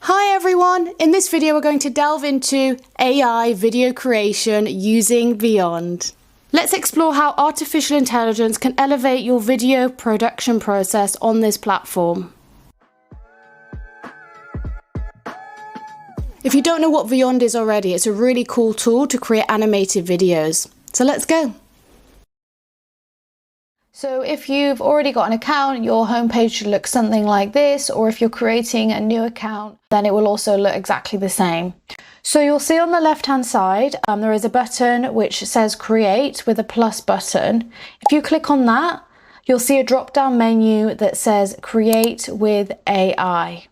Hi everyone! In this video we're going to delve into AI video creation using Vyond. Let's explore how artificial intelligence can elevate your video production process on this platform. If you don't know what Vyond is already, it's a really cool tool to create animated videos. So let's go! So if you've already got an account, your homepage should look something like this, or if you're creating a new account, then it will also look exactly the same. So you'll see on the left hand side, there is a button which says create with a plus button. If you click on that, you'll see a drop down menu that says create with AI.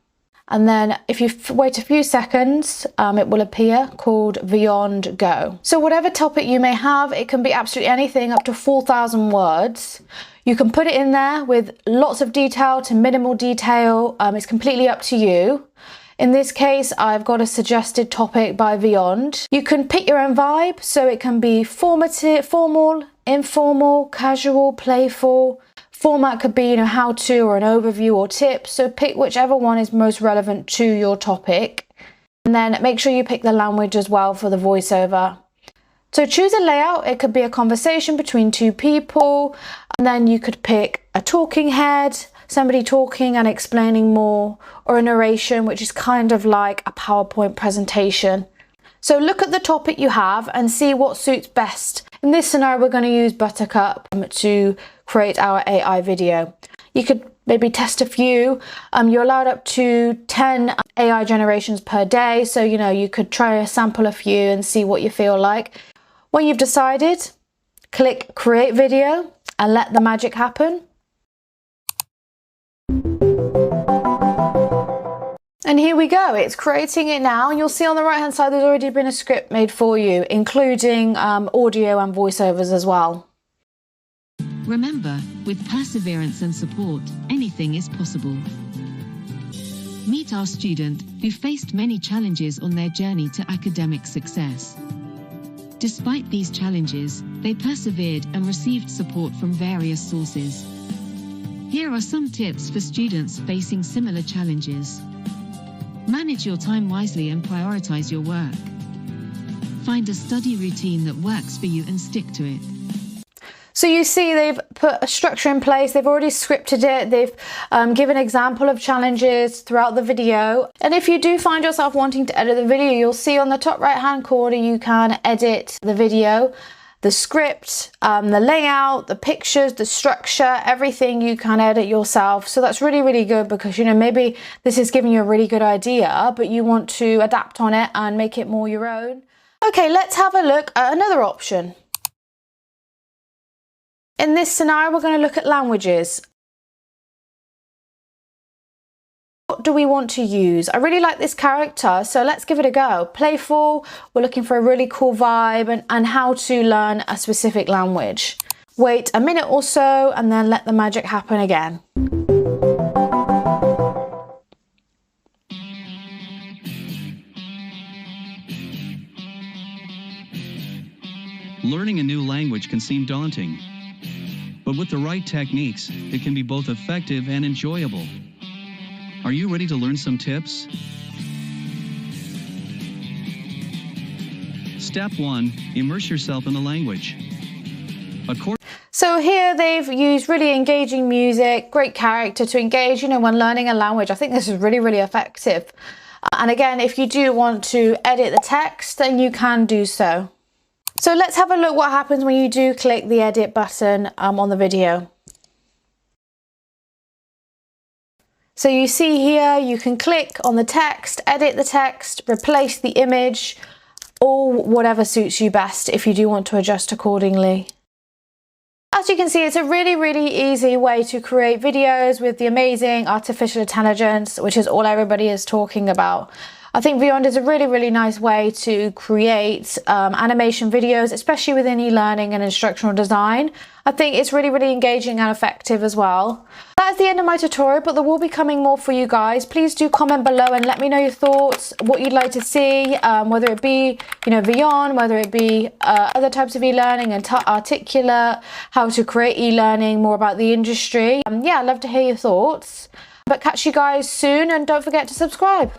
And then if you wait a few seconds, it will appear called Vyond Go. So whatever topic you may have, it can be absolutely anything up to 4,000 words. You can put it in there with lots of detail to minimal detail. It's completely up to you. In this case, I've got a suggested topic by Vyond. You can pick your own vibe, so it can be formal, informal, casual, playful. Format could be, how to or an overview or tips. So pick whichever one is most relevant to your topic. And then make sure you pick the language as well for the voiceover. So choose a layout. It could be a conversation between two people. And then you could pick a talking head, somebody talking and explaining more, or a narration, which is kind of like a PowerPoint presentation. So look at the topic you have and see what suits best. In this scenario, we're going to use Buttercup to create our AI video. You could maybe test a few. You're allowed up to 10 AI generations per day. So, you could try a sample a few and see what you feel like. When you've decided, click create video and let the magic happen. And here we go, it's creating it now, and you'll see on the right hand side there's already been a script made for you, including audio and voiceovers as well. Remember, with perseverance and support, anything is possible. Meet our student, who faced many challenges on their journey to academic success. Despite these challenges, they persevered and received support from various sources. Here are some tips for students facing similar challenges. Manage your time wisely and prioritize your work. Find a study routine that works for you and stick to it. So you see they've put a structure in place, they've already scripted it, they've given an example of challenges throughout the video. And if you do find yourself wanting to edit the video, you'll see on the top right hand corner you can edit the video. The script, the layout, the pictures, the structure, everything you can edit yourself. So that's really, really good because, maybe this is giving you a really good idea, but you want to adapt on it and make it more your own. Okay, let's have a look at another option. In this scenario, we're going to look at languages. What do we want to use? I really like this character, so let's give it a go. Playful, we're looking for a really cool vibe and how to learn a specific language. Wait a minute or so and then let the magic happen again. Learning a new language can seem daunting, but with the right techniques, it can be both effective and enjoyable. Are you ready to learn some tips? Step 1. Immerse yourself in the language. So here they've used really engaging music, great character to engage, when learning a language. I think this is really, really effective. And again, if you do want to edit the text, then you can do so. So let's have a look what happens when you do click the edit button on the video. So you see here, you can click on the text, edit the text, replace the image, or whatever suits you best if you do want to adjust accordingly. As you can see, it's a really, really easy way to create videos with the amazing artificial intelligence, which is all everybody is talking about. I think Vyond is a really, really nice way to create animation videos, especially within e-learning and instructional design. I think it's really, really engaging and effective as well. That's the end of my tutorial, but there will be coming more for you guys. Please do comment below and let me know your thoughts, what you'd like to see, whether it be, Vyond, whether it be other types of e-learning and Articulate, how to create e-learning, more about the industry. Yeah, I'd love to hear your thoughts. But catch you guys soon and don't forget to subscribe.